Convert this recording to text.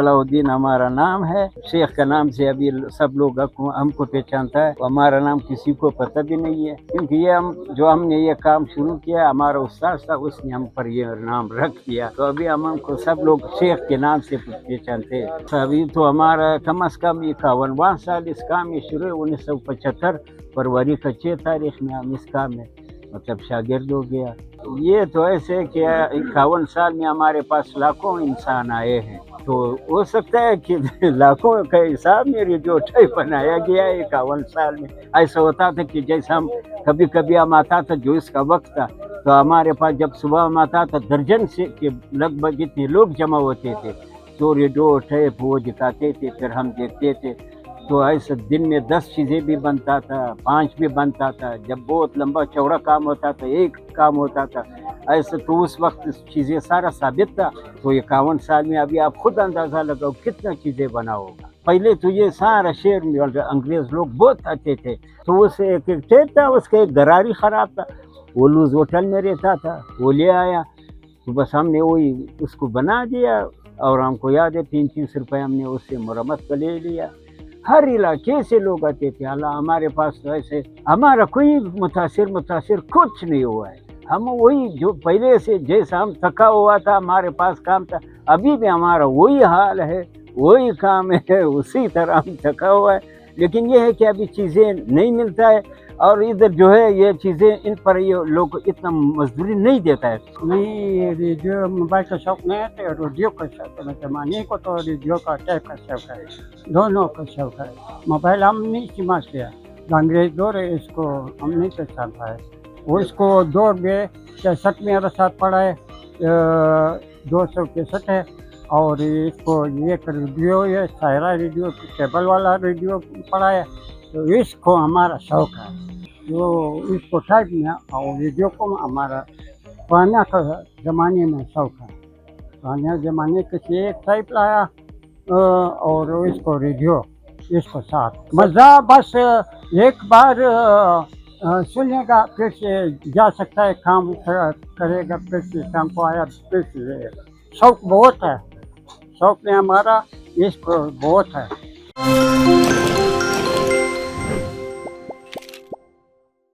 सलाउद्दीन हमारा नाम है। शेख का नाम से अभी सब लोग हमको पहचानता है। हमारा नाम किसी को पता भी नहीं है, क्योंकि ये हमने ये काम शुरू किया, हमारा उस्ताद था, उसने हम पर ये नाम रख दिया। तो अभी हमको सब लोग शेख के नाम से पहचानते हैं। अभी तो हमारा कम अज कम 51वां साल इस काम में शुरू है। 1975 फरवरी का 6 तारीख में हम इस काम में मतलब शागिर्द हो गया। ये तो ऐसे कि 51 साल में हमारे पास लाखों इंसान आए हैं, तो हो सकता है कि लाखों के हिसाब में रेडियो टाइप बनाया गया है 51 साल में। ऐसा होता था कि जैसा हम कभी कभी हम आता था, जो इसका वक्त था, तो हमारे पास जब सुबह हम आता था दर्जन से के लगभग इतने लोग जमा होते थे, तो रेडियो टाइप वो दिखाते थे, फिर हम देखते थे। तो ऐसे दिन में 10 चीज़ें भी बनता था, 5 भी बनता था। जब बहुत लंबा चौड़ा काम होता था, एक काम होता था ऐसे, तो उस वक्त चीज़ें सारा साबित था। तो 51 साल में अभी आप खुद अंदाज़ा लगाओ कितना चीज़ें बना होगा। पहले तो ये सारा शहर में अंग्रेज लोग बहुत आते थे, तो उसे एक टेप था, उसका एक गरारी ख़राब था, वो लूज होटल में रहता था, वो ले आया, तो बस हमने वही उसको बना दिया। और हमको याद है 3-3 रुपये हमने उससे मरम्मत का ले लिया। हर इलाके से लोग आते थे। हालांकि हमारे पास तो ऐसे हमारा कोई मुतासिर कुछ नहीं हुआ है। हम वही जो पहले से जैसा हम थका हुआ था, हमारे पास काम था, अभी भी हमारा वही हाल है, वही काम है, उसी तरह हम थका हुआ है। लेकिन ये है कि अभी चीज़ें नहीं मिलता है, और इधर जो है ये चीज़ें इन पर ये लोग इतना मजदूरी नहीं देता है। नहीं, रेडियो मोबाइल का शौक नहीं है, तो रेडियो का शौक है। जमाने को तो रेडियो का टेप का शौक है, दोनों का शौक है। मोबाइल हम नहीं इस्तेमाल किया, अंग्रेज दौर है, इसको हम नहीं पहचान पाए। वो इसको दौर में 63 में मेरा साथ पड़ा है, 263 है। और इसको ये रेडियो, ये सायरा रेडियो, केबल वाला रेडियो पड़ा है, तो इसको हमारा शौक है। जो इसको टाइप में और रेडियो को हमारा पुराना का ज़माने में शौक है। पुराने ज़माने के एक टाइप लाया और इसको रेडियो, इसको साथ मज़ा बस एक बार सुनेगा, फिर से जा सकता है, काम करेगा, फिर से शाम को आया, फिर से शौक बहुत है। शौक में हमारा इसको बहुत है।